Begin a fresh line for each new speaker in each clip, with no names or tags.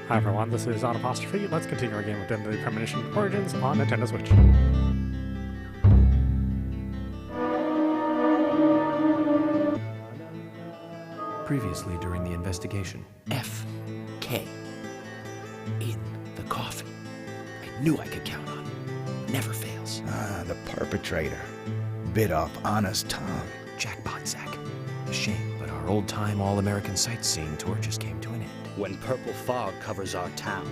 Hi everyone, this is audap. Let's continue our game of Identity Premonition Origins on Nintendo Switch.
Previously during the investigation, F.K. in the coffin. I knew I could count on him. Never fails.
The perpetrator. Bit off Anna's tongue.
Jackpot sack. A shame, but our old-time all-American sightseeing tour just came to an end.
When purple fog covers our town,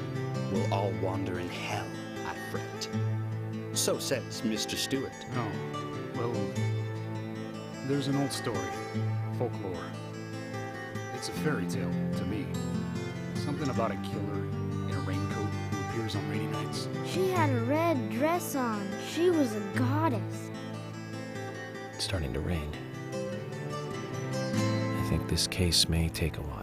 we'll all wander in hell, I fret. So says Mr. Stewart.
Oh, well, there's an old story, folklore. It's a fairy tale to me. Something about a killer in a raincoat who appears on rainy nights.
She had a red dress on. She was a goddess.
It's starting to rain. I think this case may take a while.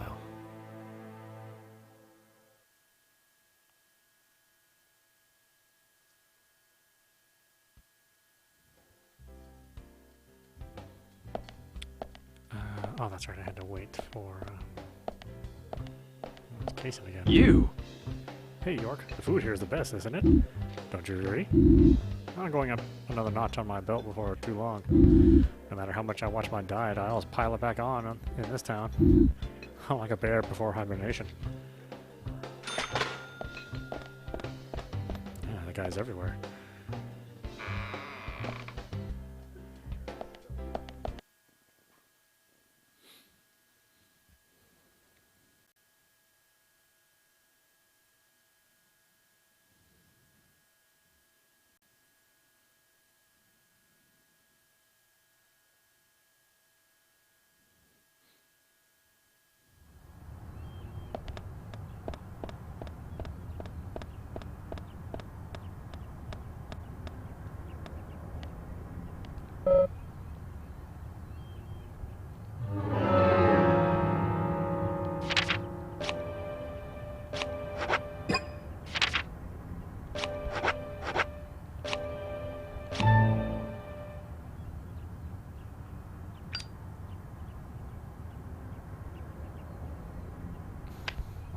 Oh, that's right, I had to wait for... It's casing again.
You!
Hey York, the food here is the best, isn't it? Don't you agree? I'm going up another notch on my belt before too long. No matter how much I watch my diet, I always pile it back on in this town. I'm like a bear before hibernation. Yeah, the guy's everywhere.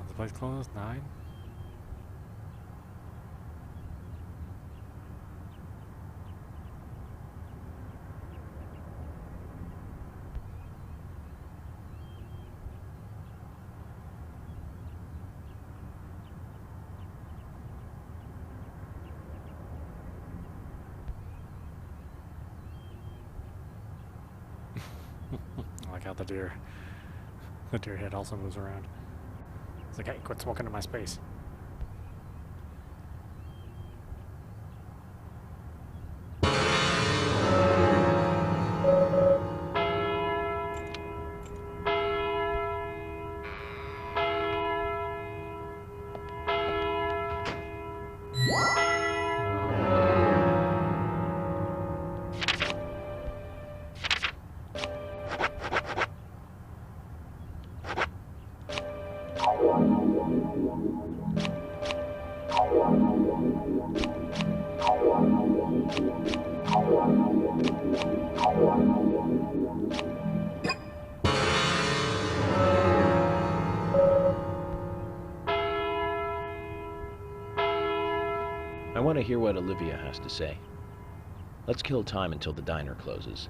The place closed? 9? I like how the deer head also moves around. It's like, hey, quit smoking in my space.
I want to hear what Olivia has to say. Let's kill time until the diner closes.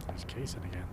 There's casing again.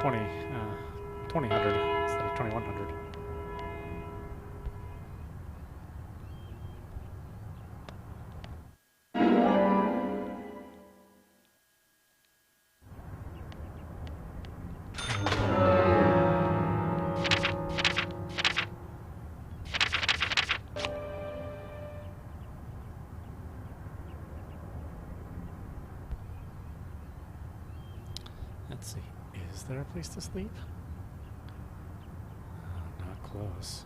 2000 instead of 2100. Let's see, is there a place to sleep? Not close.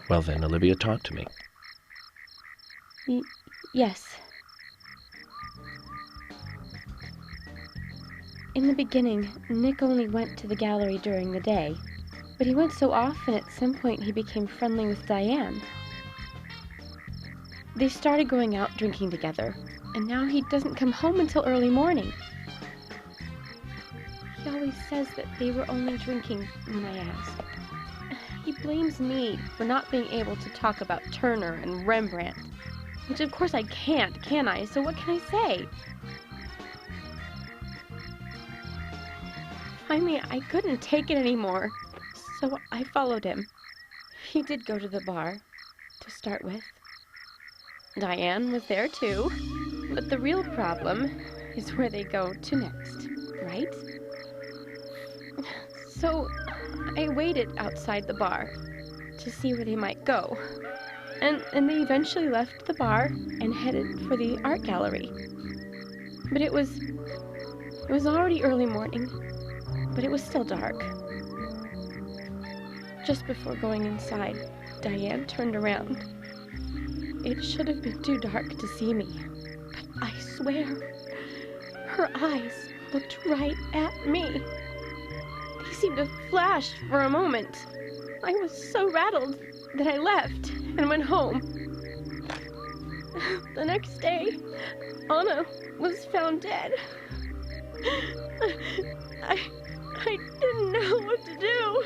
Well then, Olivia, talk to me.
Yes. In the beginning, Nick only went to the gallery during the day, but he went so often at some point he became friendly with Diane. They started going out drinking together, and now he doesn't come home until early morning. He always says that they were only drinking when I ask. He blames me for not being able to talk about Turner and Rembrandt, which of course I can't, can I? So what can I say? Finally, I couldn't take it anymore, so I followed him. He did go to the bar, to start with. Diane was there too, but the real problem is where they go to next, right? So I waited outside the bar to see where they might go, and they eventually left the bar and headed for the art gallery. But it was already early morning, but it was still dark. Just before going inside, Diane turned around. It should have been too dark to see me, but I swear, her eyes looked right at me. They seemed to flash for a moment. I was so rattled that I left and went home. The next day, Anna was found dead. I didn't know what to do.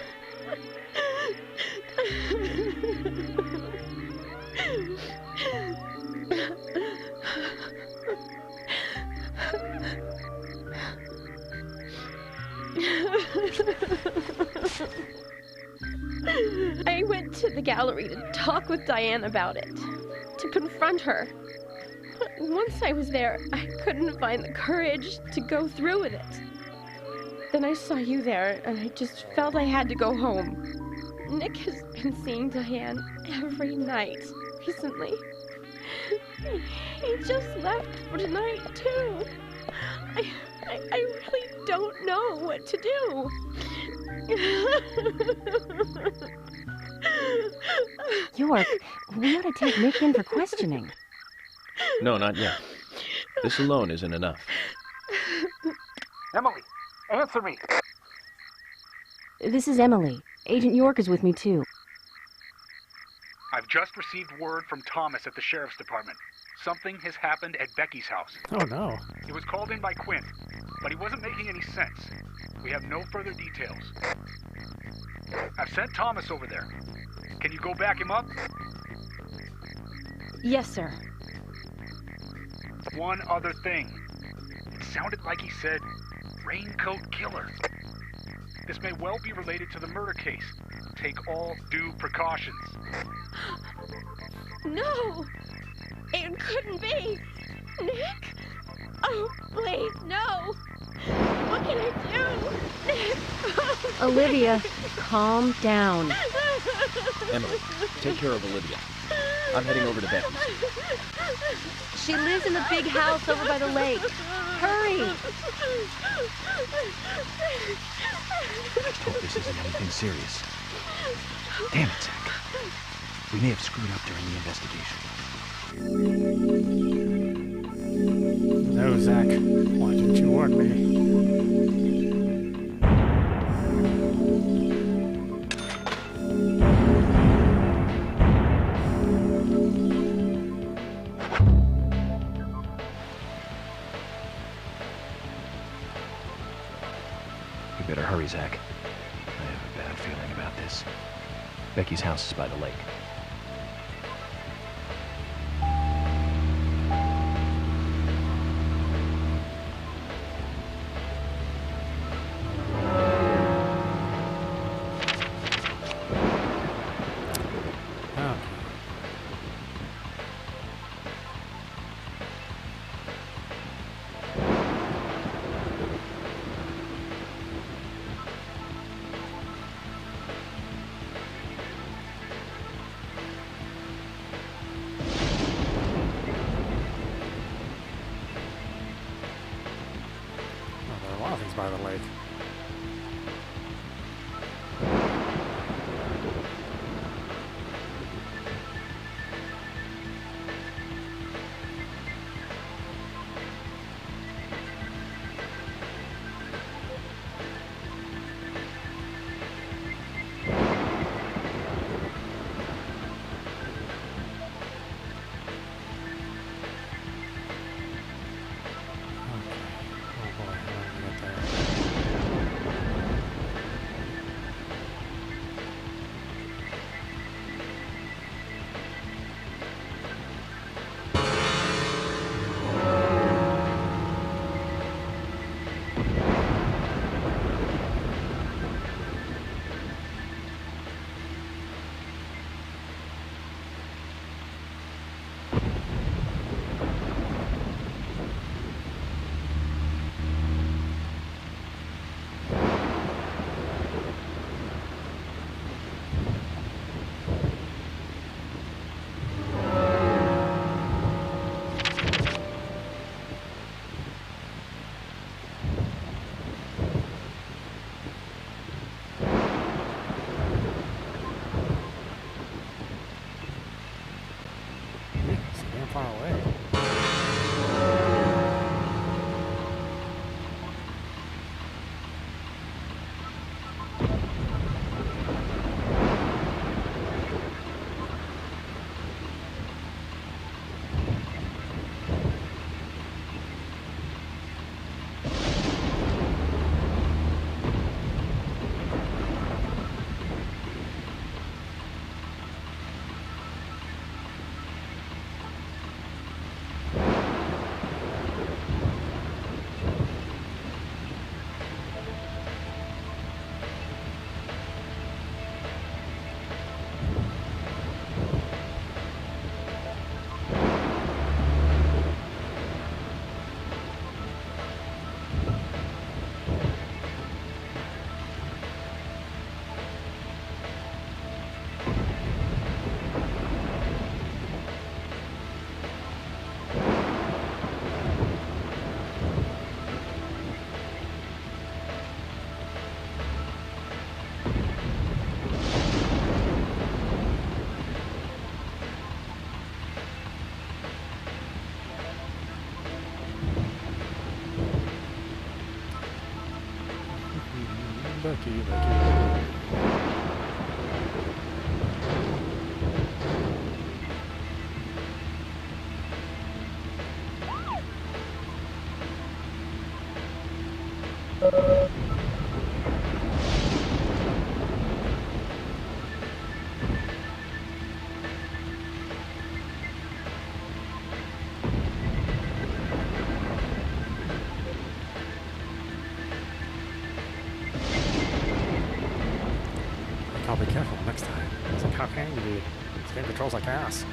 I went to the gallery to talk with Diane about it, to confront her. Once I was there, I couldn't find the courage to go through with it. Then I saw you there, and I just felt I had to go home. Nick has been seeing Diane every night recently. He just left for tonight, too. I really don't know what to do.
York, we ought to take Nick in for questioning.
No, not yet. This alone isn't enough.
Emily, answer me!
This is Emily. Agent York is with me, too.
I've just received word from Thomas at the Sheriff's Department. Something has happened at Becky's house.
Oh no.
He was called in by Quinn, but he wasn't making any sense. We have no further details. I've sent Thomas over there. Can you go back him up?
Yes, sir.
One other thing. It sounded like he said, Raincoat Killer. This may well be related to the murder case. Take all due precautions.
No! It couldn't be! Nick? Oh, please, no! What can I do? Nick!
Olivia, calm down.
Emily, take care of Olivia. I'm heading over to Becky's.
She lives in the big house over by the lake. Hurry!
Let's hope this isn't anything serious. Damn it, Zach. We may have screwed up during the investigation.
No, Zach. Why didn't you warn me?
You better hurry, Zach. I have a bad feeling about this. Becky's house is by the lake.
Oh. There are a lot of things by the lake. Oh boy, how am I gonna get there? It's damn far away. Becky. I'll be careful next time. I was like, how can you be? This game controls like ass.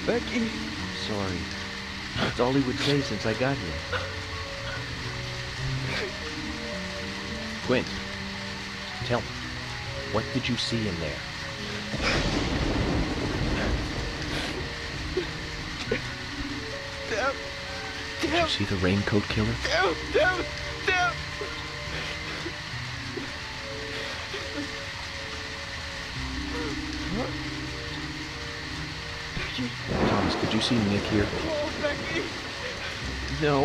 Becky! Sorry. That's all he would say since I got here.
Quinn, tell me, what did you see in there? Did you see the raincoat killer?
Down!
Thomas, did you see Nick here?
Oh, Becky! No.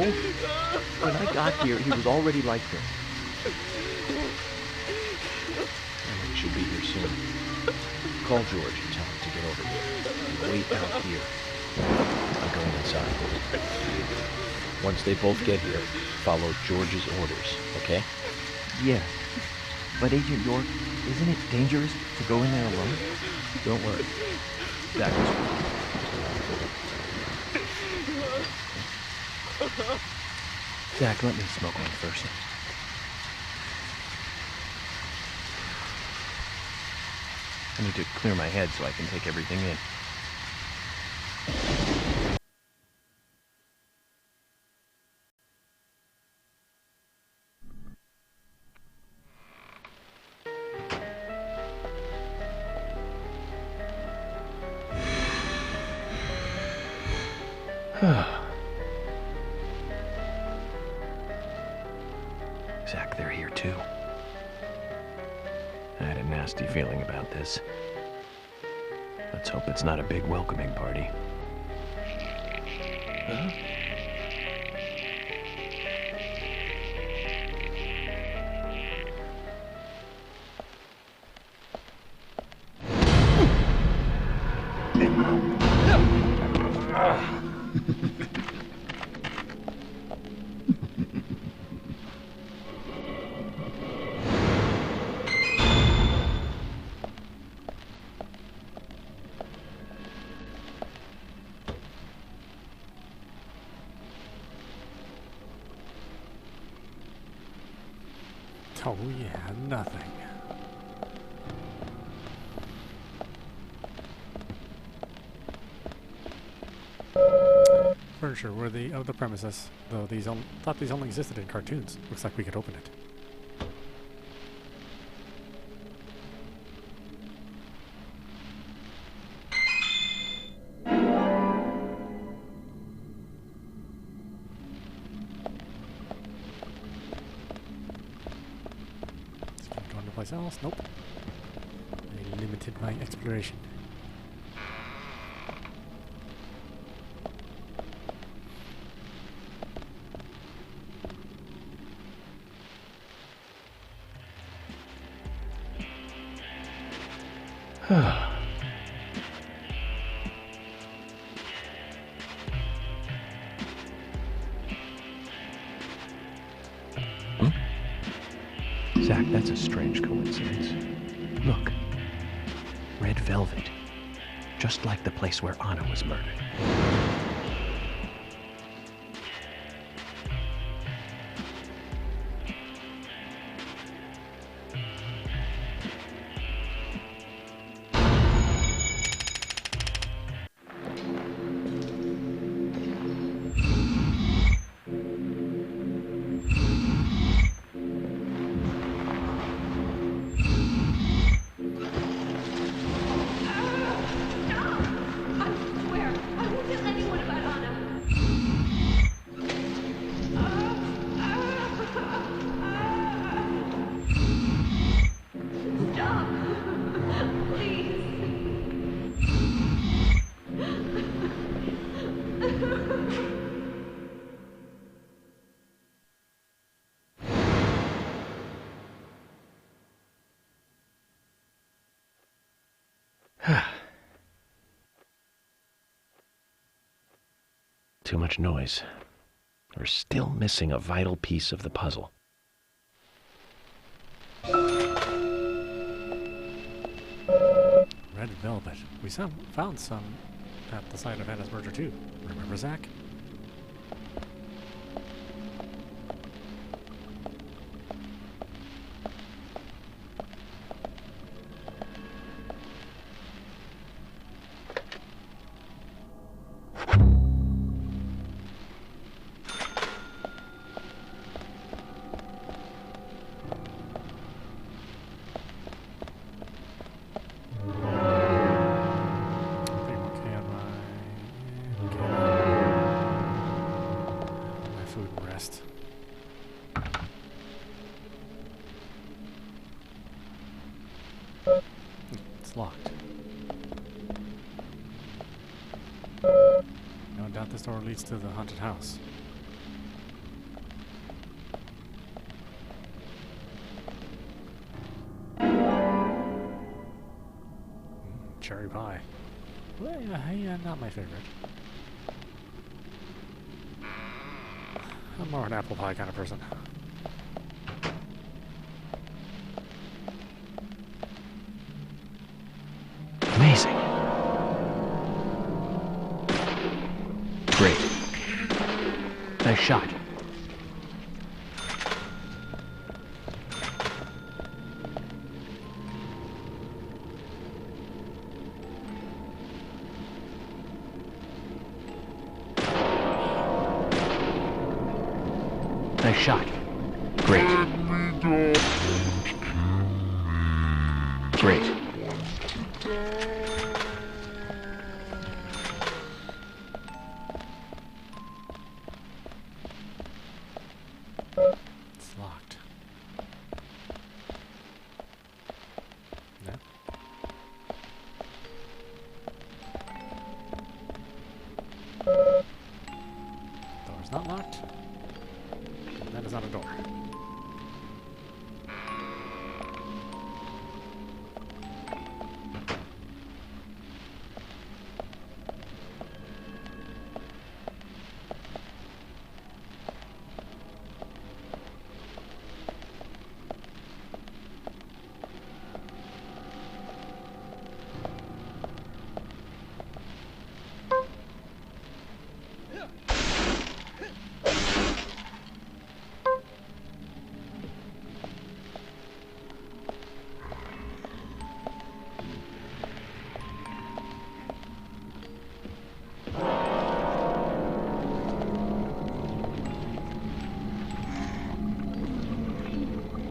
When I got here, he was already like this.
He should be here soon. Call George and tell him to get over here. And wait out here. I'm going inside. Once they both get here, follow George's orders, okay?
Yeah. But Agent York, isn't it dangerous to go in there alone?
Don't worry. That was
Zach, let me smoke one first. I need to clear my head so I can take everything in. Zach, they're here too. I had a nasty feeling about this. Let's hope it's not a big welcoming party. Huh?
Oh yeah, nothing. Furniture worthy of the premises, though thought these only existed in cartoons. Looks like we could open it. Else? Nope. I limited my exploration.
Zach, that's a strange coincidence. Look. Red velvet. Just like the place where Anna was murdered.
Too much noise. We're still missing a vital piece of the puzzle.
Red velvet. We found some at the site of Anna's murder too. Remember, Zach? It's locked. No doubt this door leads to the haunted house. Cherry pie. Well, yeah, not my favorite. I'm more an apple pie kind of person.
Amazing. Great.
Nice shot. Nice shot.
Great. Great.
It's locked. No. Door's not locked. And that is not a door.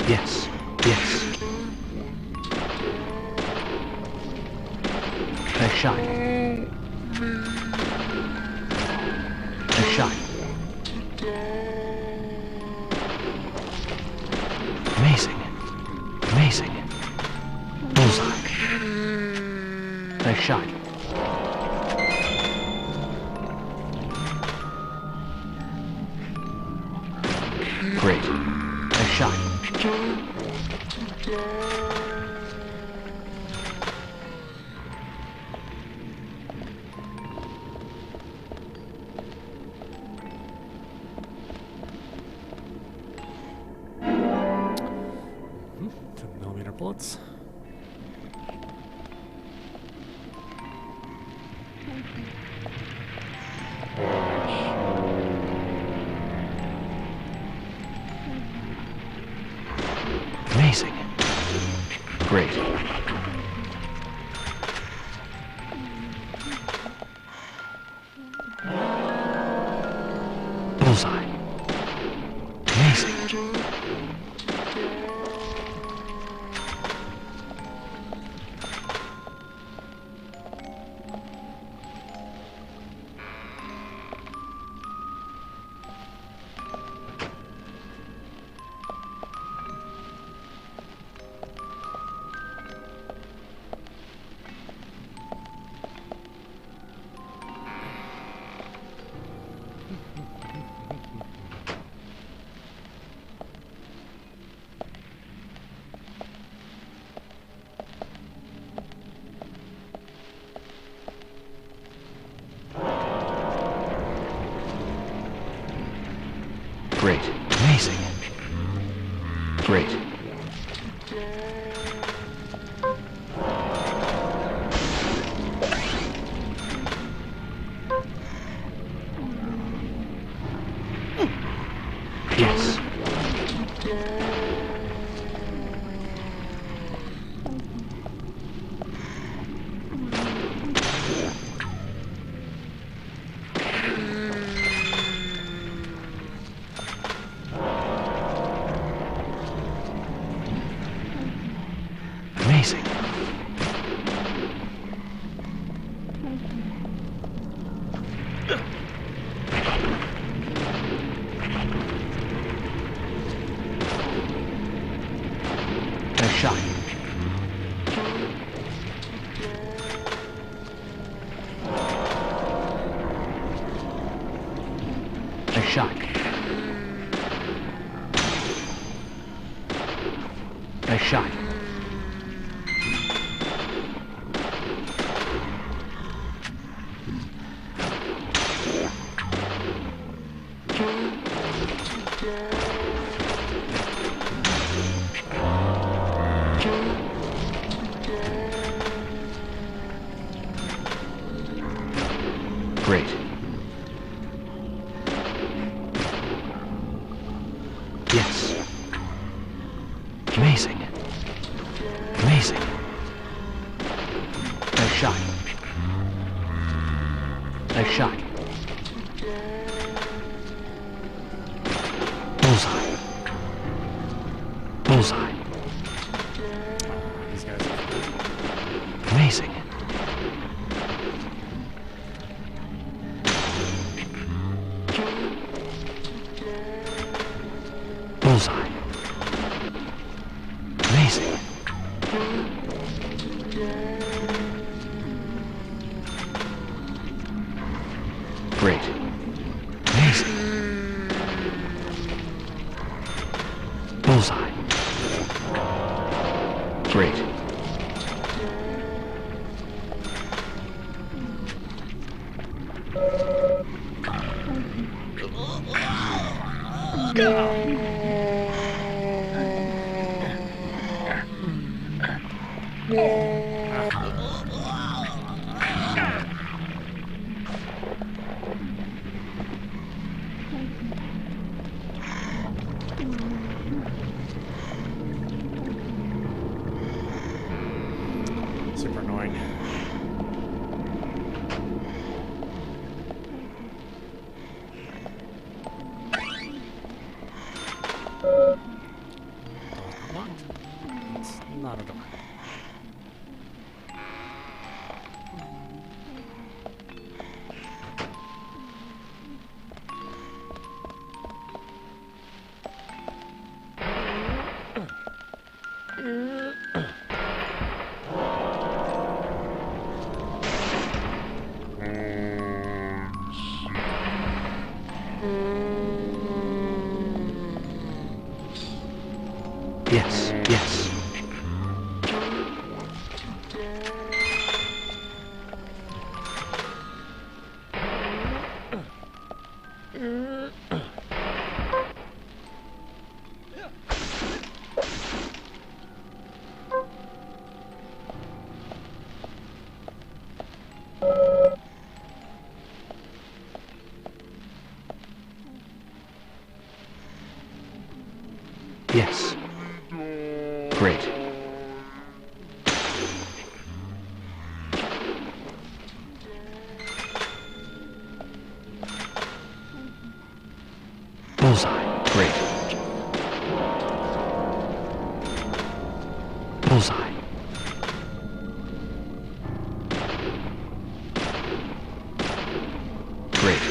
Yes. Yes. Nice shot. Nice shot.
Amazing. Amazing.
Bullseye. Nice shot.
Great.
Nice shot.
$10mm bullets.
Amazing. Great.
Bullseye.
Amazing.
Great. Amazing. Great. Yes. Amazing. Nice shot. Nice shot. Nice shot. Great. Yes. Amazing. Amazing. Nice shot. Nice shot. Bullseye. Bullseye.
These guys.
Amazing. Bullseye. Amazing. Great. Amazing. Bullseye. Great.
Super annoying. Locked. It's not a door.
Yes, yes. Yes. Great. Bullseye. Great. Bullseye. Great.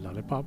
Lollipop.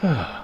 Huh?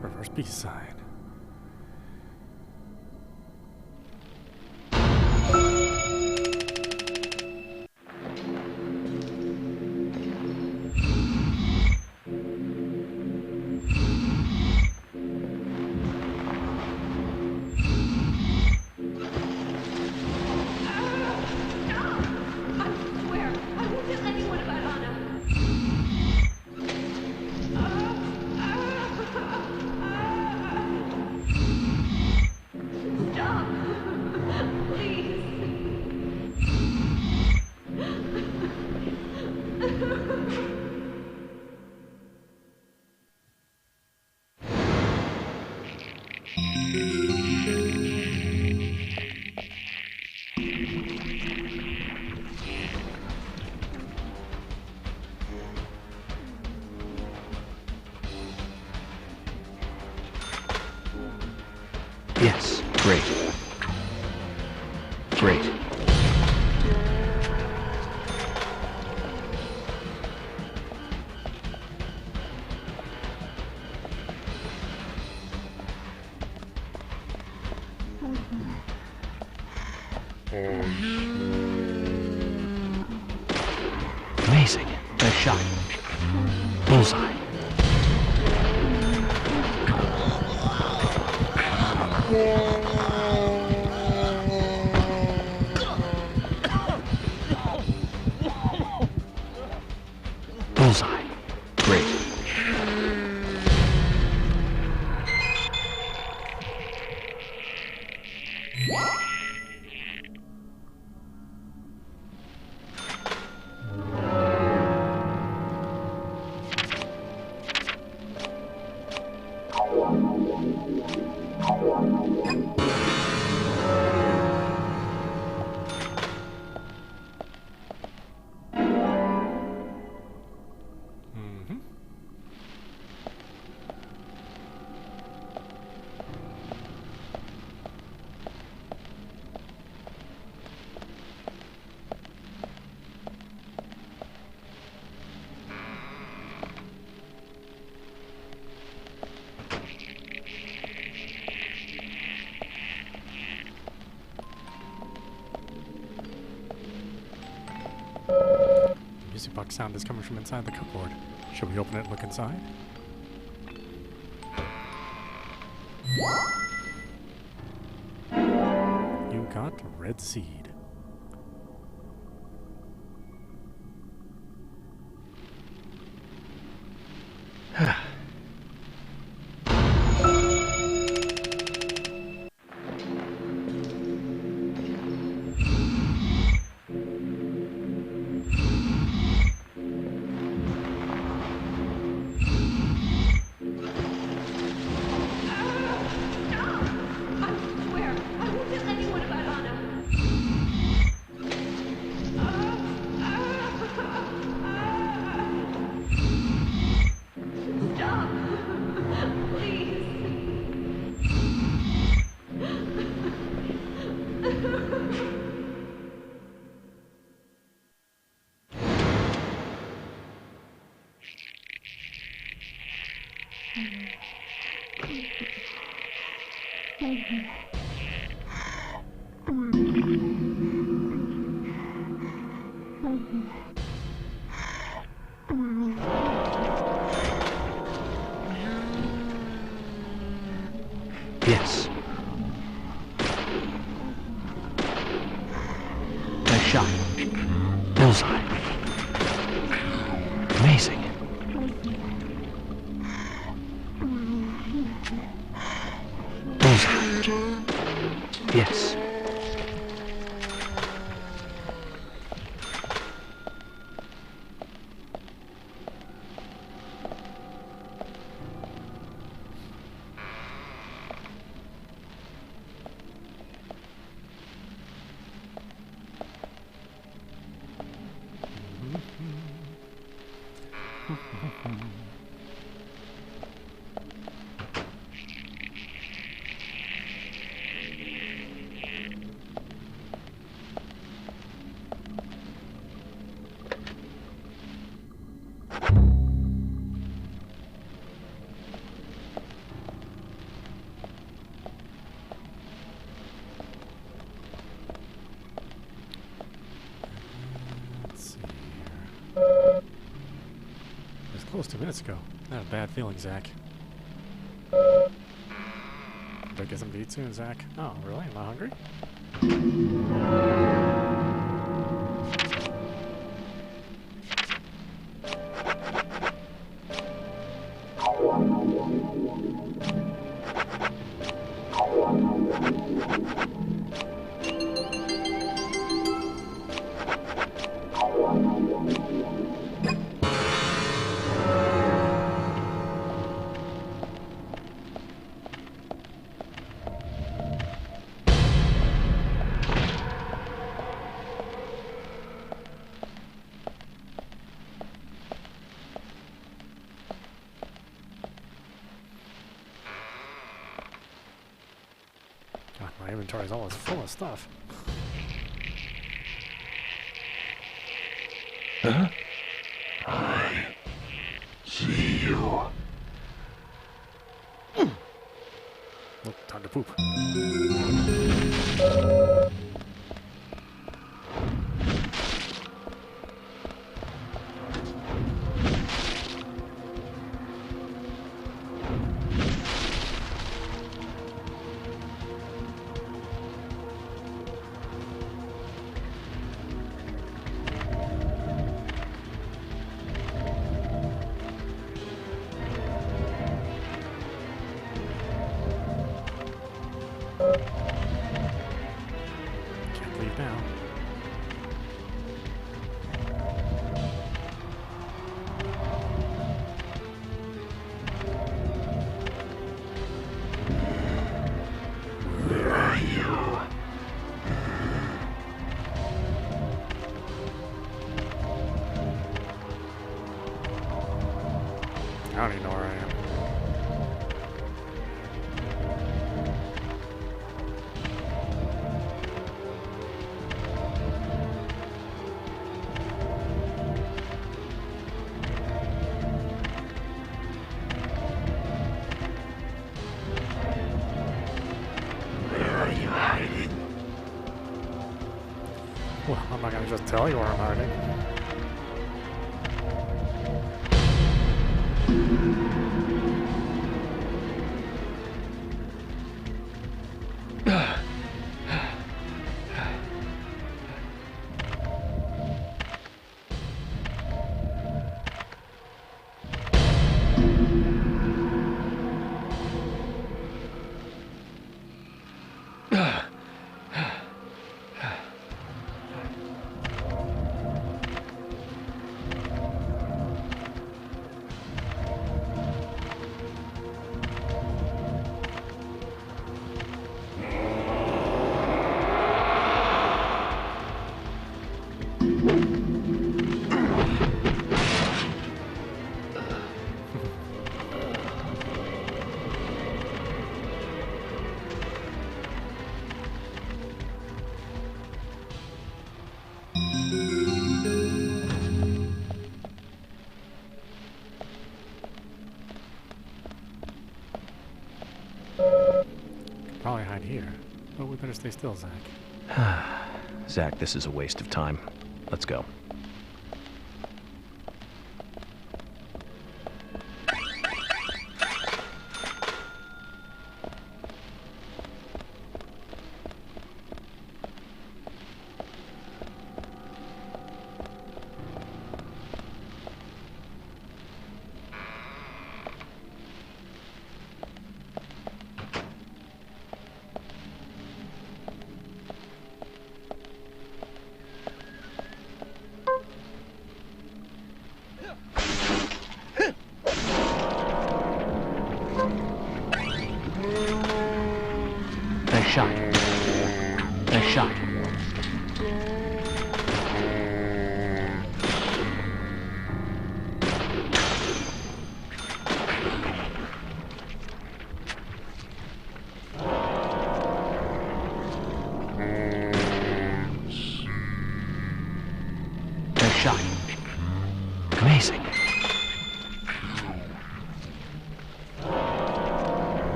Reverse peace sign.
Yes, great. Great. Amazing. Nice shot. Bullseye. Bullseye. Great.
Music box sound is coming from inside the cupboard. Should we open it and look inside? You got red seed. Yes. Nice shot. Bullseye. Amazing.
Yes.
Close 2 minutes ago. I had a bad feeling, Zach. Better get some to eat soon, Zach. Oh, really? Am I hungry? God, my inventory is almost full of stuff.
Huh?
I see you.
Oh, time to poop. Can't leave now.
Where are you?
I don't even know where I am.
Where are you hiding?
Well, I'm not gonna just tell you where I'm hiding. Probably hide here, but we better stay still, Zach.
Zach, this is a waste of time. Let's go. Nice shot. Nice shot. Nice shot. Amazing.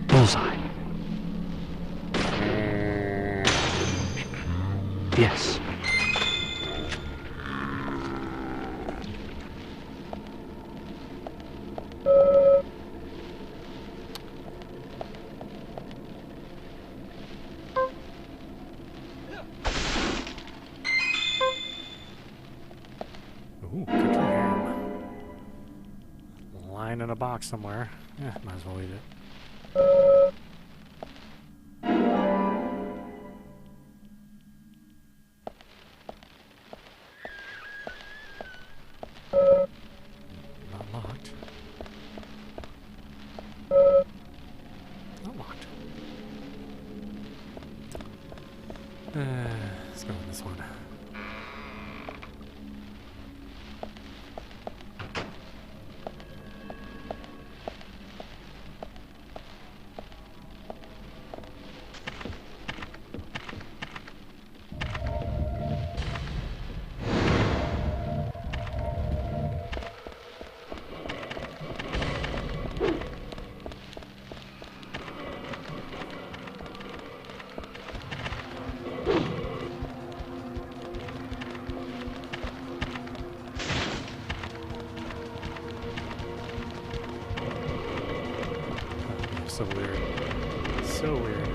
Bullseye. Yes.
Ooh, country ham. Lying in a box somewhere. Yeah, might as well eat it. Not locked. Not locked. Let's go with this one. So weird. So weird.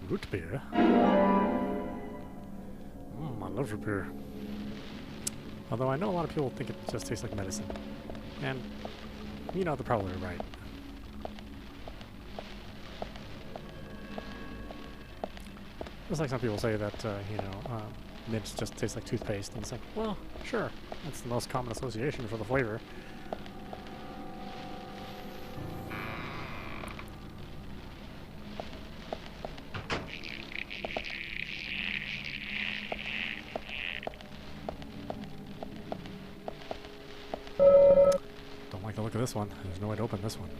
Root beer? I love root beer. Although I know a lot of people think it just tastes like medicine. And, you know, they're probably right. Just like some people say that, mint just tastes like toothpaste. And it's like, well, sure. That's the most common association for the flavor. Don't like the look of this one. There's no way to open this one.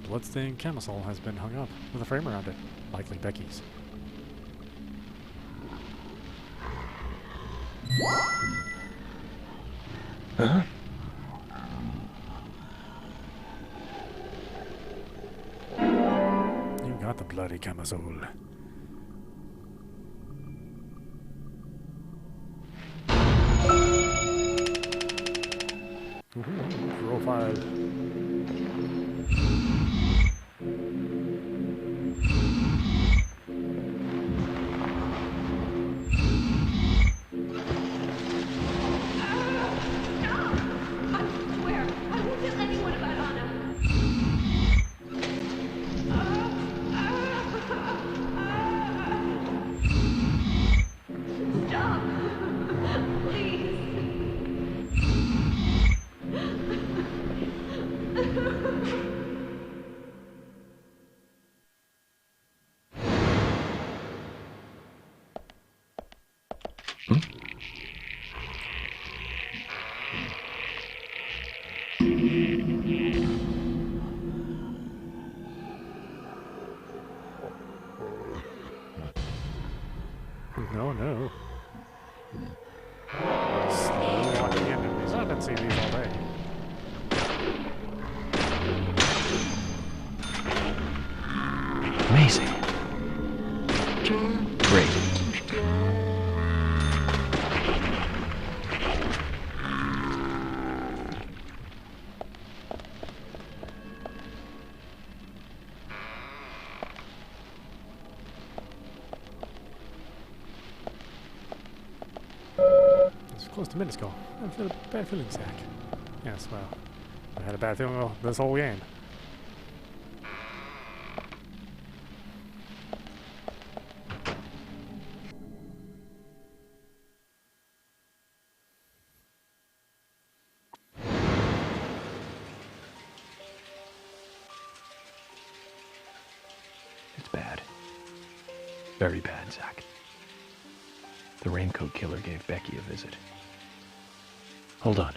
Bloodstained camisole has been hung up with a frame around it, likely Becky's.
Huh?
You got the bloody camisole. Roll 5. close to minuscule. I feel a bad feeling, Zach. Yes, well, I had a bad feeling this whole game.
It's bad. Very bad, Zach. The raincoat killer gave Becky a visit. Hold on.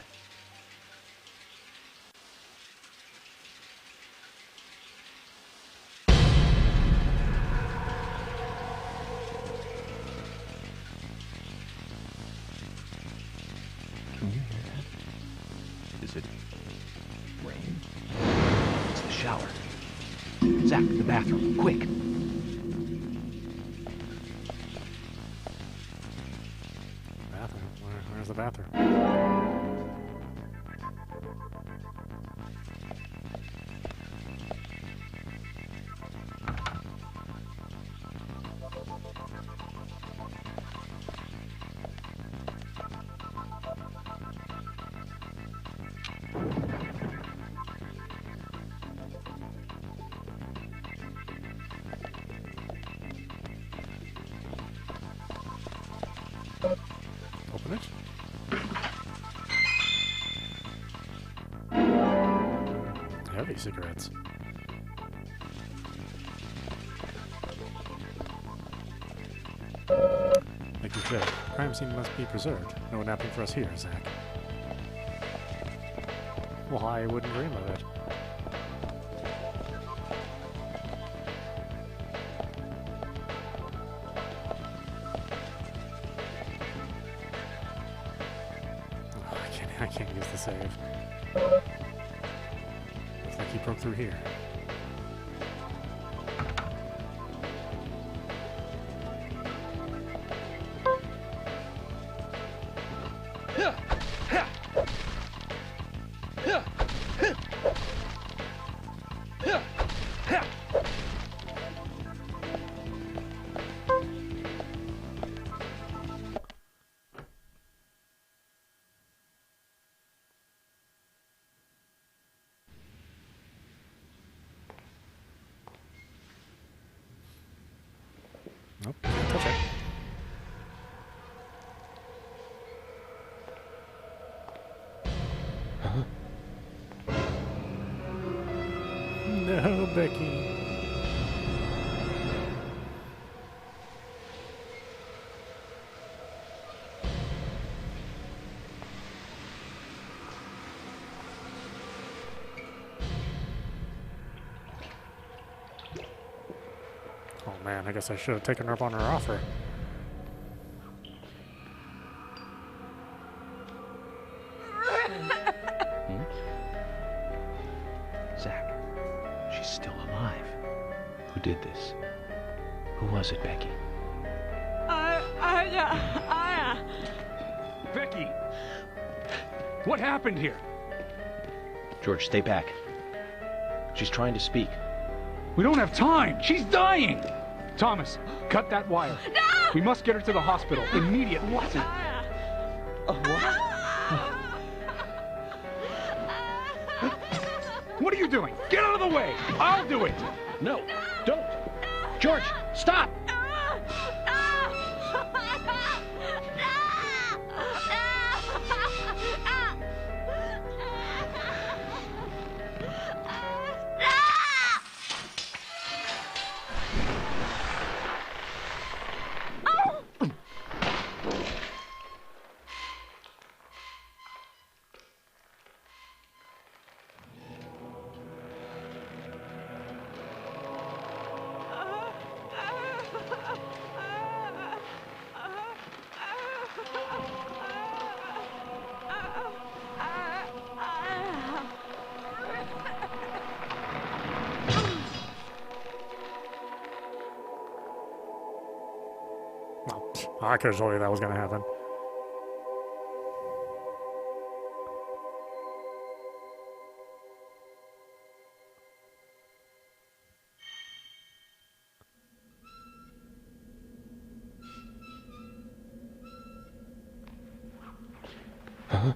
Can you hear that? Is it rain? It's the shower. Zach, the bathroom, quick!
Bathroom? Where's the bathroom? Open it. Heavy cigarettes. Like you said, crime scene must be preserved. No napping for us here, Zach. Well, I wouldn't dream of it. I can't use the save. Looks like he broke through here. Nope, can't touch it.
Huh?
No, Becky. Oh man, I guess I should have taken her up on her offer.
Zach, she's still alive. Who did this? Who was it, Becky?
Becky! What happened here?
George, stay back. She's trying to speak.
We don't have time! She's dying! Thomas, cut that wire. No! We must get her to the hospital immediately. What? What are you doing? Get out of the way! I'll do it!
No, don't! George, stop!
I could have told you that was going to happen.
Huh?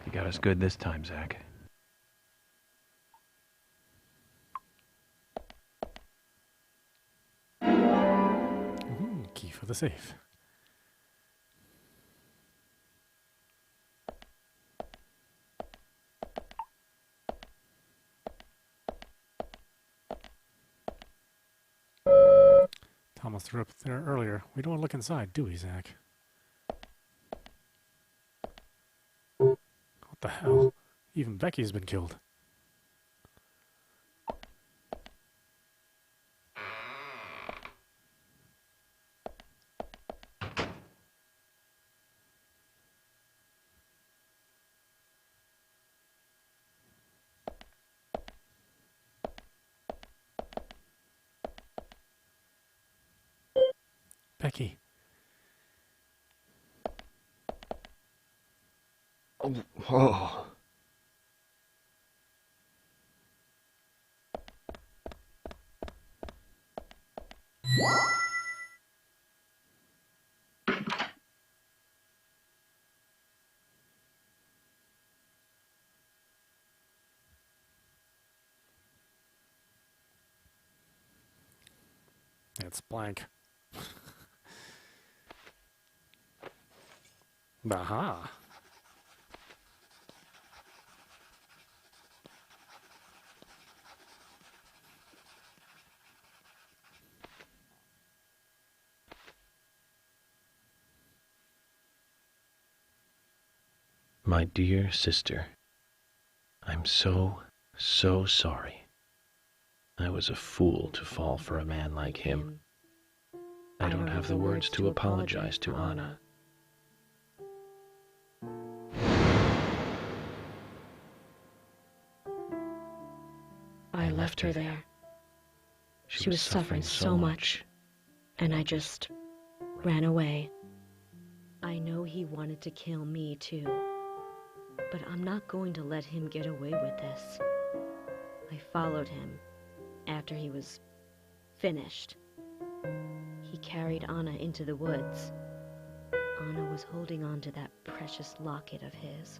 You got us good this time, Zach.
Key for the safe. Thomas threw up there earlier. We don't want to look inside, do we, Zach? What the hell? Even Becky's been killed. Becky.
Oh.
It's blank. Aha.
My dear sister, I'm so sorry. I was a fool to fall for a man like him. I don't have the words to apologize to Anna.
I left her there. She was suffering so much, and I just ran away.
I know he wanted to kill me too, but I'm not going to let him get away with this. I followed him after he was finished. He carried Anna into the woods. Anna was holding on to that precious locket of his.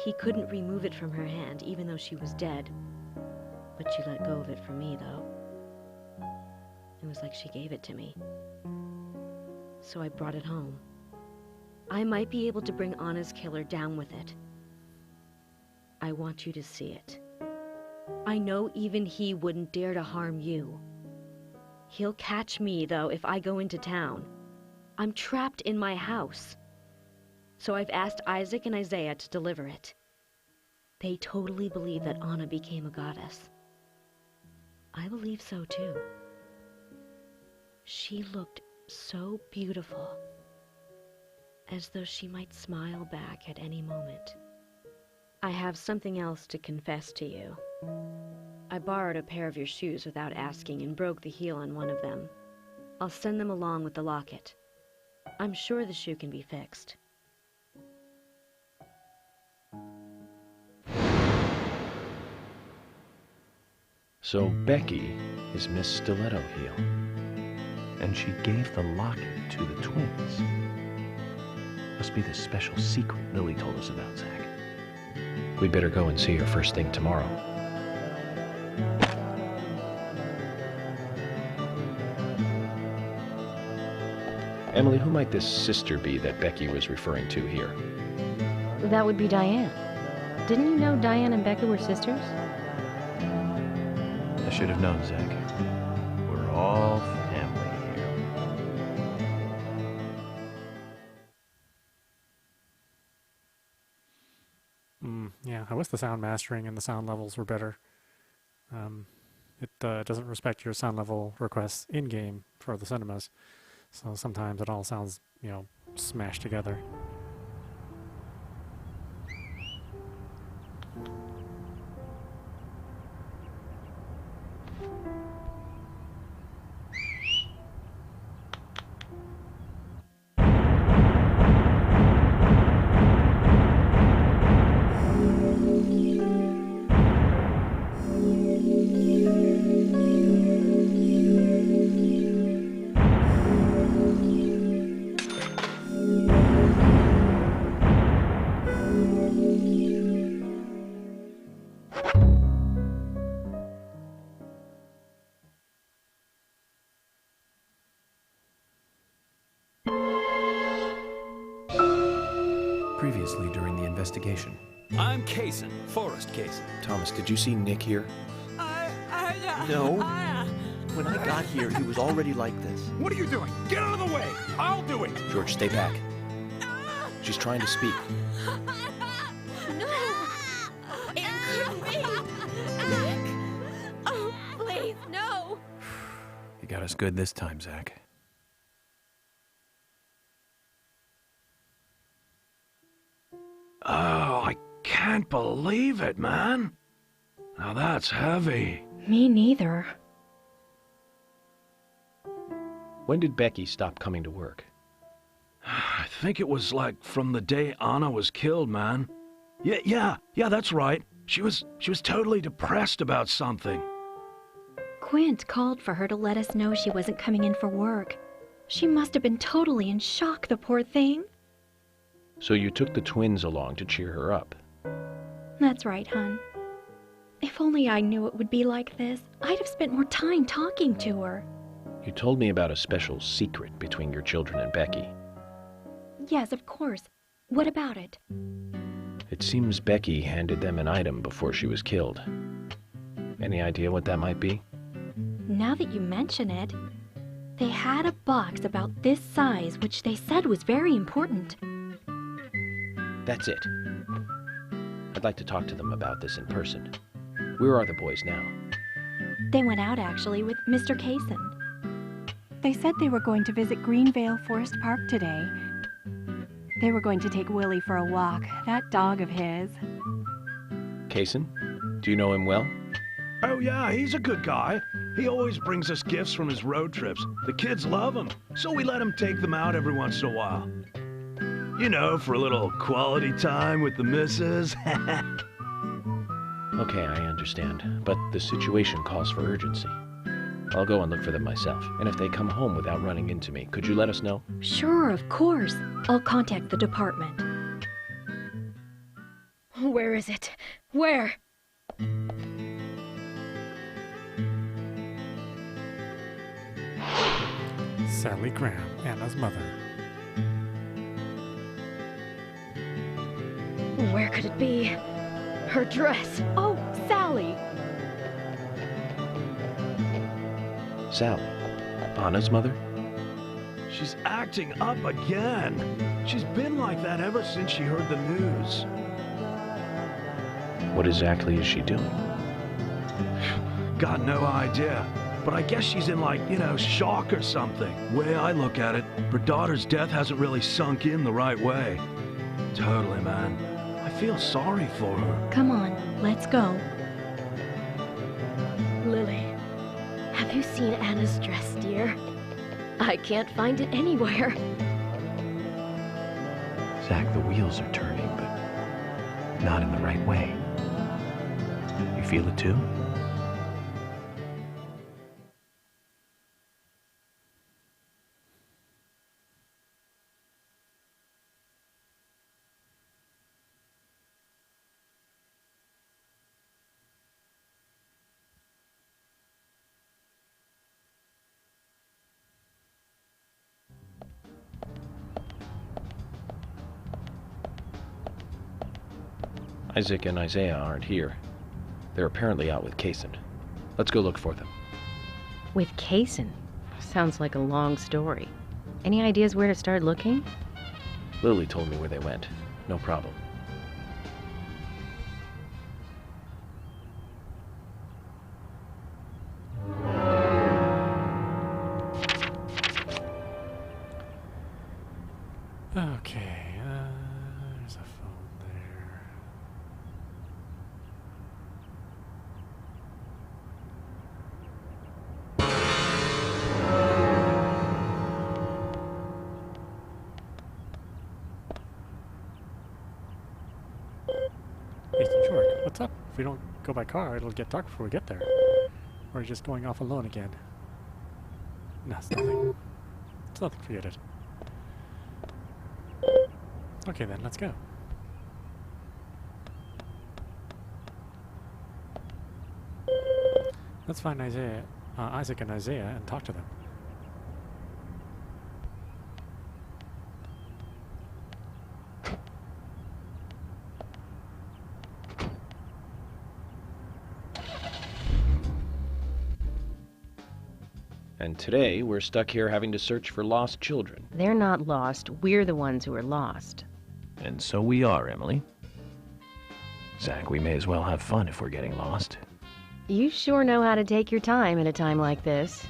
He couldn't remove it from her hand, even though she was dead. But she let go of it for me, though. It was like she gave it to me. So I brought it home. I might be able to bring Anna's killer down with it. I want you to see it. I know even he wouldn't dare to harm you. He'll catch me, though, if I go into town. I'm trapped in my house. So I've asked Isaac and Isaiah to deliver it. They totally believe that Anna became a goddess. I believe so, too. She looked so beautiful, as though she might smile back at any moment. I have something else to confess to you. I borrowed a pair of your shoes without asking and broke the heel on one of them. I'll send them along with the locket. I'm sure the shoe can be fixed.
So Becky is Miss Stiletto Heel.
And she gave the locket to the twins. Must be the special secret Lily told us about, Zach.
We'd better go and see her first thing tomorrow. Emily, who might this sister be that Becky was referring to here?
That would be Diane. Didn't you know Diane and Becca were sisters?
I should have known, Zach. We're all family here.
Yeah, I wish the sound mastering and the sound levels were better. It doesn't respect your sound level requests in-game for the cinemas, so sometimes it all sounds, smashed together.
Previously during the investigation.
I'm Kaysen, Forrest Kaysen.
Thomas, did you see Nick here? No. When I got here, he was already like this.
What are you doing? Get out of the way! I'll do it!
George, stay back. She's trying to speak.
No! It couldn't be! Nick! Oh, please, no!
You got us good this time, Zach.
Oh, I can't believe it, man. Now that's heavy.
Me neither.
When did Becky stop coming to work?
I think it was like from the day Anna was killed, man. Yeah, that's right. She was totally depressed about something.
Quint called for her to let us know she wasn't coming in for work. She must have been totally in shock, the poor thing.
So you took the twins along to cheer her up.
That's right, hon. If only I knew it would be like this, I'd have spent more time talking to her.
You told me about a special secret between your children and Becky.
Yes, of course. What about it?
It seems Becky handed them an item before she was killed. Any idea what that might be?
Now that you mention it, they had a box about this size which they said was very important.
That's it. I'd like to talk to them about this in person. Where are the boys now?
They went out, actually, with Mr. Kaysen. They said they were going to visit Greenvale Forest Park today. They were going to take Willie for a walk, that dog of his.
Kaysen? Do you know him well?
Oh yeah, he's a good guy. He always brings us gifts from his road trips. The kids love him, so we let him take them out every once in a while. You know, for a little quality time with the missus.
Okay, I understand, but the situation calls for urgency. I'll go and look for them myself, and if they come home without running into me, could you let us know?
Sure, of course. I'll contact the department.
Where is it? Where?
Sally Graham, Anna's mother.
Where could it be? Her dress.
Oh, Sally!
Sally, Anna's mother?
She's acting up again. She's been like that ever since she heard the news.
What exactly is she doing?
Got no idea. But I guess she's in shock or something. Way I look at it, her daughter's death hasn't really sunk in the right way. Totally, man. I feel sorry for her.
Come on, let's go.
Lily, have you seen Anna's dress, dear? I can't find it anywhere.
Zach, the wheels are turning, but not in the right way. You feel it too?
Isaac and Isaiah aren't here. They're apparently out with Kaysen. Let's go look for them.
With Kaysen? Sounds like a long story. Any ideas where to start looking?
Lily told me where they went. No problem.
Okay, there's a phone there. Hey, York, what's up? If we don't go by car, it'll get dark before we get there. Or are you just going off alone again? No, it's nothing. It's nothing, forget it. Okay then, let's go. Let's find Isaac and Isaiah and talk to them.
And today, we're stuck here having to search for lost children.
They're not lost. We're the ones who are lost.
And so we are, Emily. Zach, we may as well have fun if we're getting lost.
You sure know how to take your time at a time like this.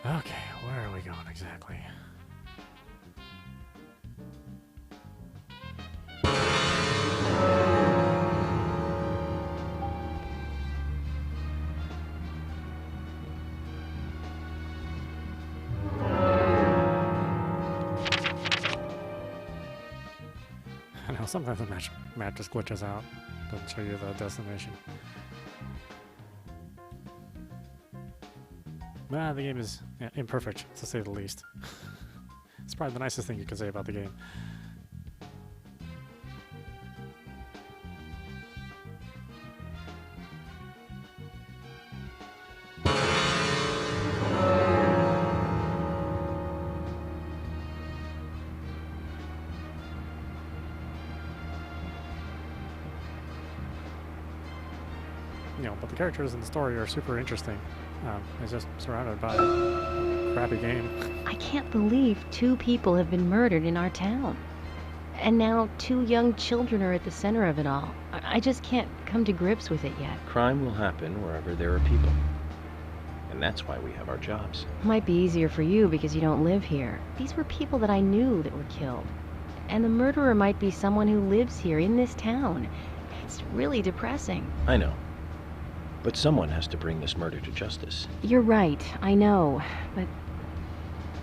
Okay, where are we going exactly? I know, sometimes the map just glitches out. Doesn't show you the destination. Nah, the game is imperfect, to say the least. It's probably the nicest thing you can say about the game. You know, but the characters in the story are super interesting. It's just surrounded by a crappy game.
I can't believe 2 people have been murdered in our town. And now 2 young children are at the center of it all. I just can't come to grips with it yet.
Crime will happen wherever there are people. And that's why we have our jobs.
Might be easier for you because you don't live here. These were people that I knew that were killed. And the murderer might be someone who lives here in this town. It's really depressing.
I know. But someone has to bring this murder to justice.
You're right, I know. But,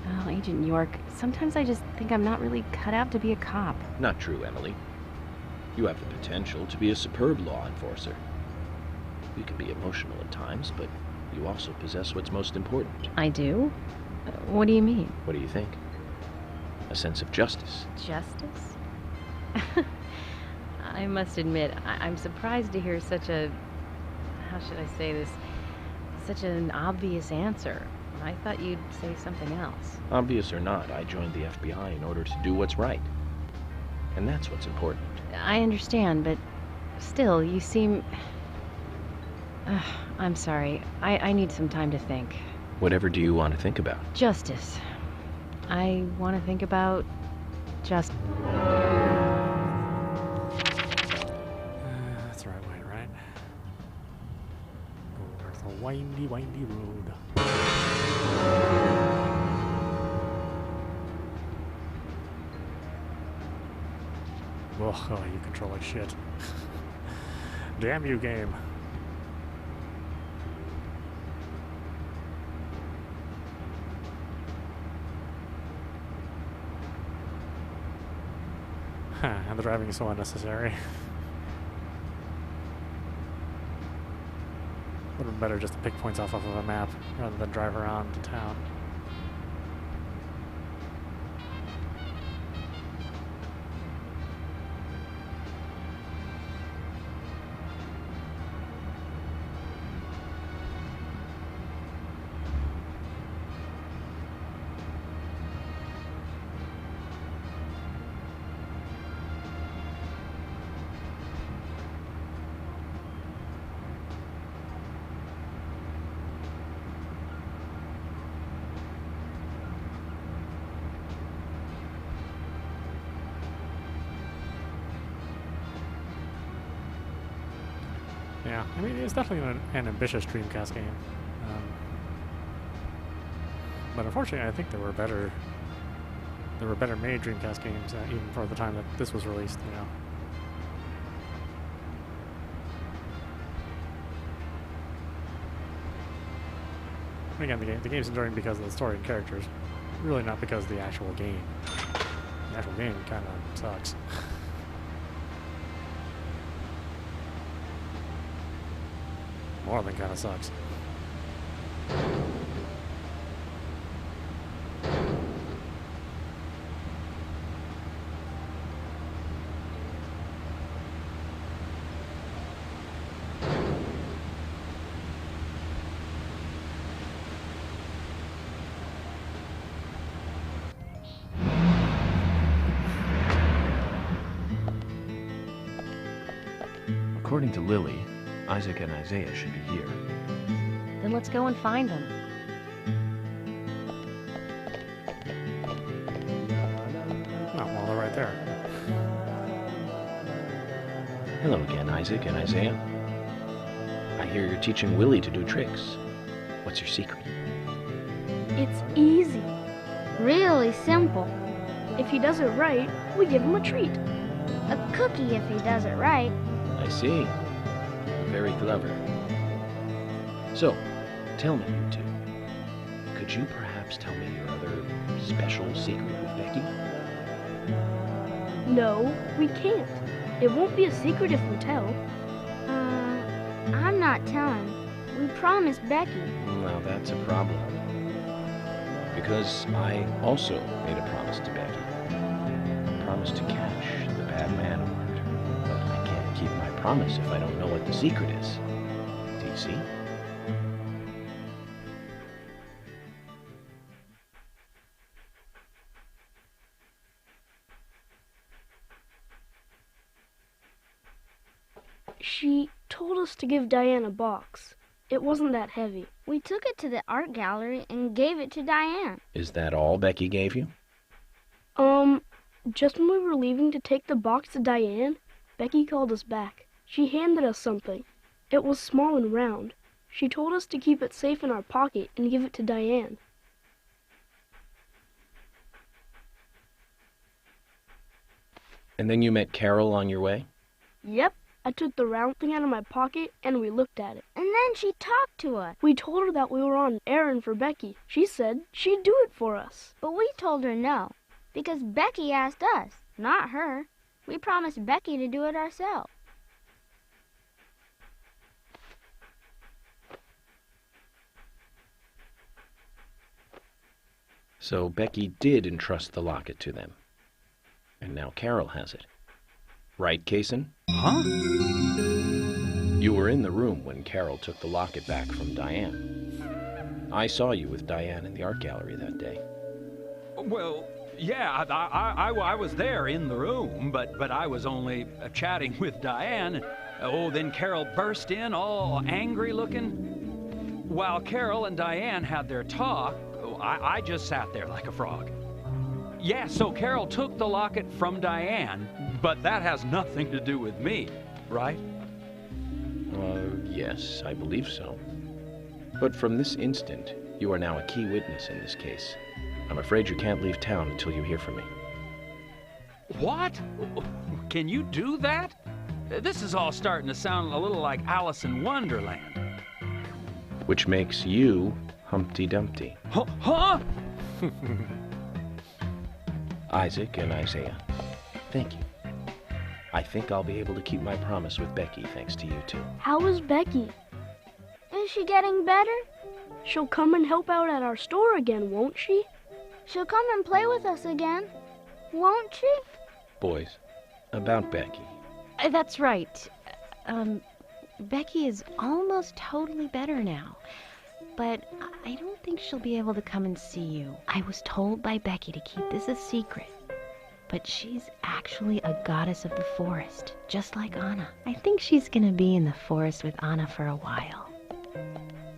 oh, Agent York, sometimes I just think I'm not really cut out to be a cop.
Not true, Emily. You have the potential to be a superb law enforcer. You can be emotional at times, but you also possess what's most important.
I do? What do you mean?
What do you think? A sense of justice.
Justice? I must admit, I'm surprised to hear such a... how should I say this? Such an obvious answer. I thought you'd say something else.
Obvious or not, I joined the FBI in order to do what's right. And that's what's important.
I understand, but still, you seem... I'm sorry. I need some time to think.
Whatever do you want to think about?
Justice. I want to think about... just...
That's the right way, right? Over the windy, windy road. Oh, you control like shit. Damn you, game. And the driving is so unnecessary. Would have been better just to pick points off of a map rather than drive around the town. Yeah, I mean, it's definitely an ambitious Dreamcast game. But unfortunately, I think there were better made Dreamcast games, even for the time that this was released, you know. And again, the game's enduring because of the story and characters, really not because of the actual game. The actual game kind of sucks. More than kind of sucks.
According to Lily, Isaac and Isaiah should be here.
Then let's go and find them.
Oh, well, they're right there.
Hello again, Isaac and Isaiah. I hear you're teaching Willie to do tricks. What's your secret?
It's easy.
Really simple.
If he does it right, we give him a treat.
A cookie if he does it right.
I see. Very clever. So, tell me, you two. Could you perhaps tell me your other special secret with Becky?
No, we can't. It won't be a secret if we tell.
I'm not telling. We promised Becky.
Well, that's a problem. Because I also made a promise to Becky. I promised to catch the bad man alert. But I can't keep my promise if I don't know what the secret is. Do you see?
She told us to give Diane a box. It wasn't that heavy.
We took it to the art gallery and gave it to Diane.
Is that all Becky gave you?
Just when we were leaving to take the box to Diane, Becky called us back. She handed us something. It was small and round. She told us to keep it safe in our pocket and give it to Diane.
And then you met Carol on your way?
Yep. I took the round thing out of my pocket and we looked at it.
And then she talked to us.
We told her that we were on an errand for Becky. She said she'd do it for us.
But we told her no, because Becky asked us, not her. We promised Becky to do it ourselves.
So Becky did entrust the locket to them. And now Carol has it. Right, Kaysen?
Huh?
You were in the room when Carol took the locket back from Diane. I saw you with Diane in the art gallery that day.
Well, yeah, I was there in the room, but I was only chatting with Diane. Oh, then Carol burst in, all angry looking. While Carol and Diane had their talk, I just sat there like a frog. Yeah, so Carol took the locket from Diane, but that has nothing to do with me, right?
Yes, I believe so. But from this instant, you are now a key witness in this case. I'm afraid you can't leave town until you hear from me.
What? Can you do that? This is all starting to sound a little like Alice in Wonderland.
Which makes you Humpty Dumpty.
Huh?
Isaac and Isaiah, thank you. I think I'll be able to keep my promise with Becky thanks to you two.
How is Becky?
Is she getting better?
She'll come and help out at our store again, won't she?
She'll come and play with us again, won't she?
Boys, about Becky.
That's right. Becky is almost totally better now. But I don't think she'll be able to come and see you. I was told by Becky to keep this a secret. But she's actually a goddess of the forest, just like Anna. I think she's gonna be in the forest with Anna for a while.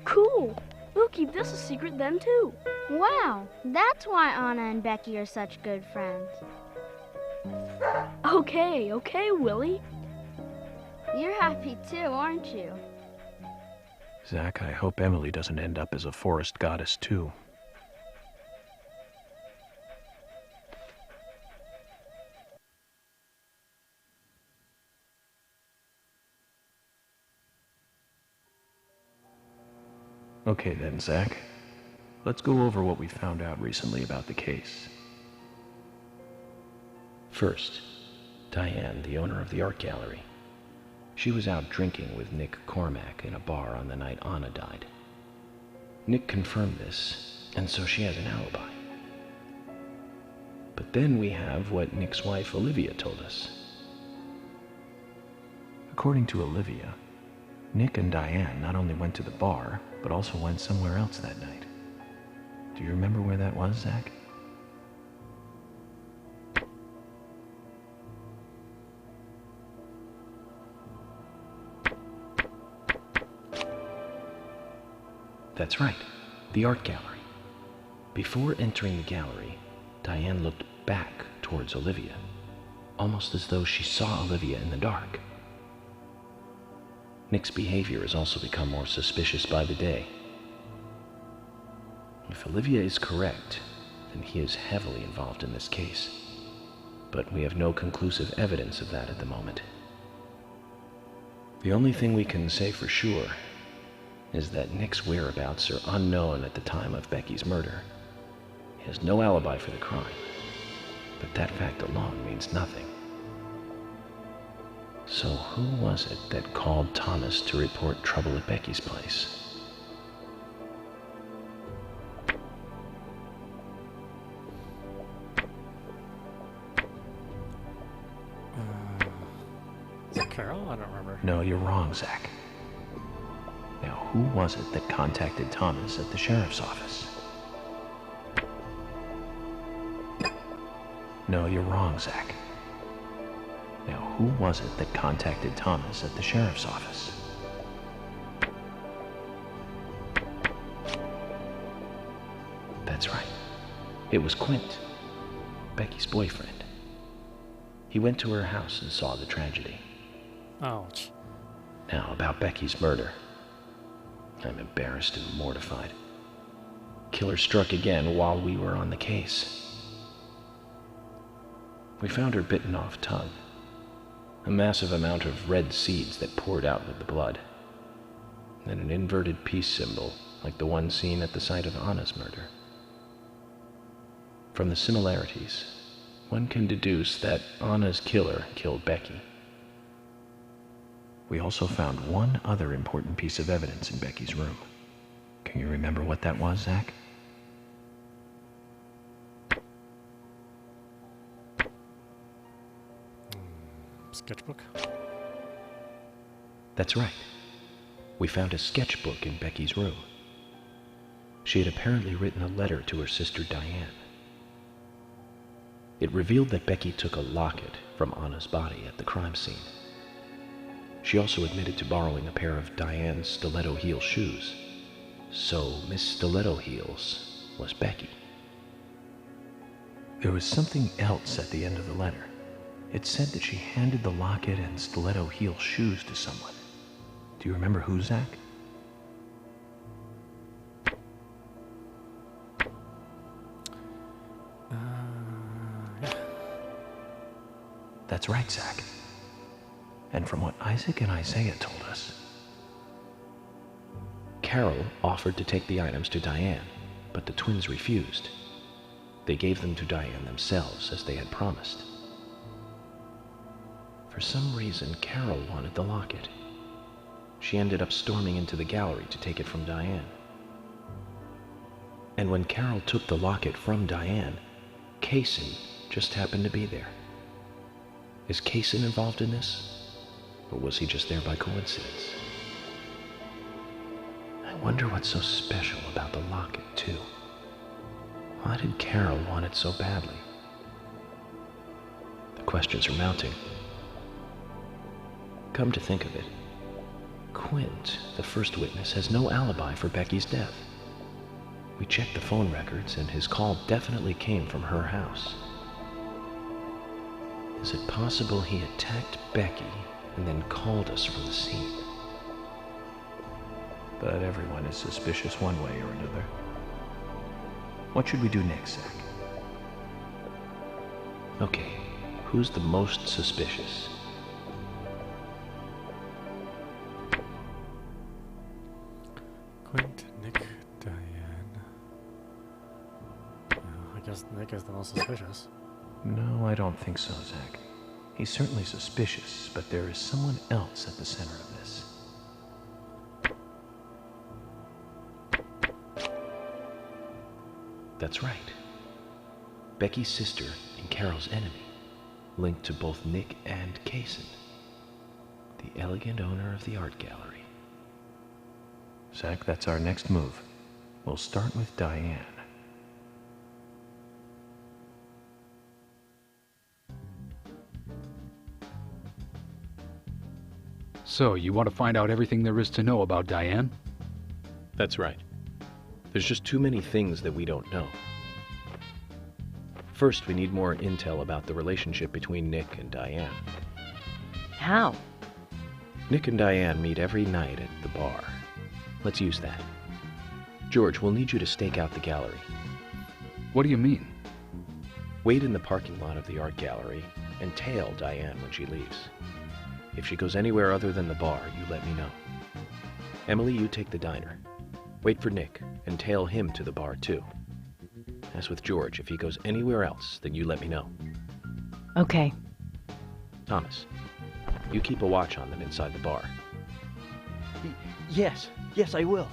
Cool. We'll keep this a secret then, too.
Wow, that's why Anna and Becky are such good friends.
Okay, Willie.
You're happy too, aren't you?
Zach, I hope Emily doesn't end up as a forest goddess too. Okay then, Zach. Let's go over what we found out recently about the case.
First, Diane, the owner of the art gallery. She was out drinking with Nick Cormack in a bar on the night Anna died. Nick confirmed this, and so she has an alibi. But then we have what Nick's wife Olivia told us.
According to Olivia, Nick and Diane not only went to the bar, but also went somewhere else that night. Do you remember where that was, Zach?
That's right, the art gallery. Before entering the gallery, Diane looked back towards Olivia, almost as though she saw Olivia in the dark. Nick's behavior has also become more suspicious by the day. If Olivia is correct, then he is heavily involved in this case. But we have no conclusive evidence of that at the moment. The only thing we can say for sure is that Nick's whereabouts are unknown at the time of Becky's murder. He has no alibi for the crime, but that fact alone means nothing. So who was it that called Thomas to report trouble at Becky's place?
Is it Carol? I don't remember.
No, you're wrong, Zach. Now, who was it that contacted Thomas at the sheriff's office? No, you're wrong, Zach. Now, who was it that contacted Thomas at the sheriff's office?
That's right. It was Quint, Becky's boyfriend. He went to her house and saw the tragedy.
Ouch.
Now, about Becky's murder. I'm embarrassed and mortified. Killer struck again while we were on the case. We found her bitten off tongue. A massive amount of red seeds that poured out with the blood. And an inverted peace symbol, like the one seen at the site of Anna's murder. From the similarities, one can deduce that Anna's killer killed Becky.
We also found one other important piece of evidence in Becky's room. Can you remember what that was, Zach?
Sketchbook?
That's right. We found a sketchbook in Becky's room. She had apparently written a letter to her sister Diane. It revealed that Becky took a locket from Anna's body at the crime scene. She also admitted to borrowing a pair of Diane's stiletto heel shoes. So Miss Stiletto Heels was Becky.
There was something else at the end of the letter. It said that she handed the locket and stiletto heel shoes to someone. Do you remember who, Zach?
Yeah.
That's right, Zach. And from what Isaac and Isaiah told us,
Carol offered to take the items to Diane, but the twins refused. They gave them to Diane themselves, as they had promised. For some reason, Carol wanted the locket. She ended up storming into the gallery to take it from Diane. And when Carol took the locket from Diane, Kaysen just happened to be there. Is Kaysen involved in this? Or was he just there by coincidence? I wonder what's so special about the locket, too. Why did Carol want it so badly? The questions are mounting. Come to think of it, Quint, the first witness, has no alibi for Becky's death. We checked the phone records, and his call definitely came from her house. Is it possible he attacked Becky and then called us from the scene.
But everyone is suspicious one way or another. What should we do next, Zach?
Okay, who's the most suspicious?
Quint, Nick, Diane. I guess Nick is the most suspicious.
No, I don't think so, Zach. He's certainly suspicious, but there is someone else at the center of this.
That's right. Becky's sister and Carol's enemy, linked to both Nick and Kaysen, the elegant owner of the art gallery.
Zach, that's our next move. We'll start with Diane.
So, you want to find out everything there is to know about Diane?
That's right. There's just too many things that we don't know. First, we need more intel about the relationship between Nick and Diane.
How?
Nick and Diane meet every night at the bar. Let's use that. George, we'll need you to stake out the gallery.
What do you mean?
Wait in the parking lot of the art gallery and tail Diane when she leaves. If she goes anywhere other than the bar, you let me know. Emily, you take the diner. Wait for Nick and tail him to the bar too. As with George, if he goes anywhere else, then you let me know.
Okay.
Thomas, you keep a watch on them inside the bar.
Yes, I will.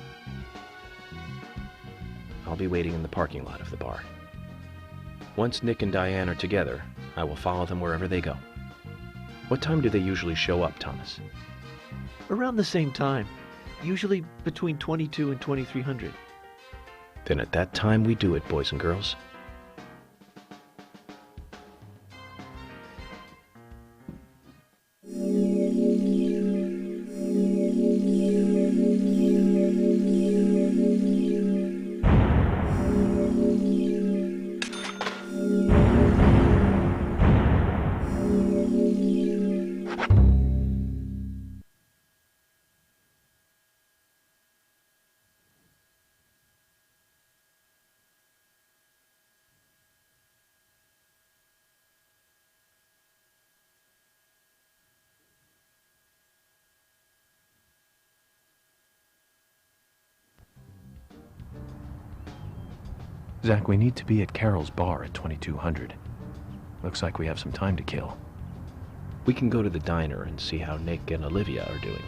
I'll be waiting in the parking lot of the bar. Once Nick and Diane are together, I will follow them wherever they go. What time do they usually show up, Thomas?
Around the same time. Usually between 22 and 2300.
Then at that time we do it, boys and girls.
Zach, we need to be at Carol's bar at 2200. Looks like we have some time to kill.
We can go to the diner and see how Nick and Olivia are doing.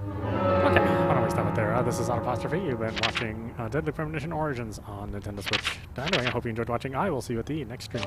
Okay, why don't we stop it there? This is audap. You've been watching Deadly Premonition Origins on Nintendo Switch. Anyway, I hope you enjoyed watching. I will see you at the next stream.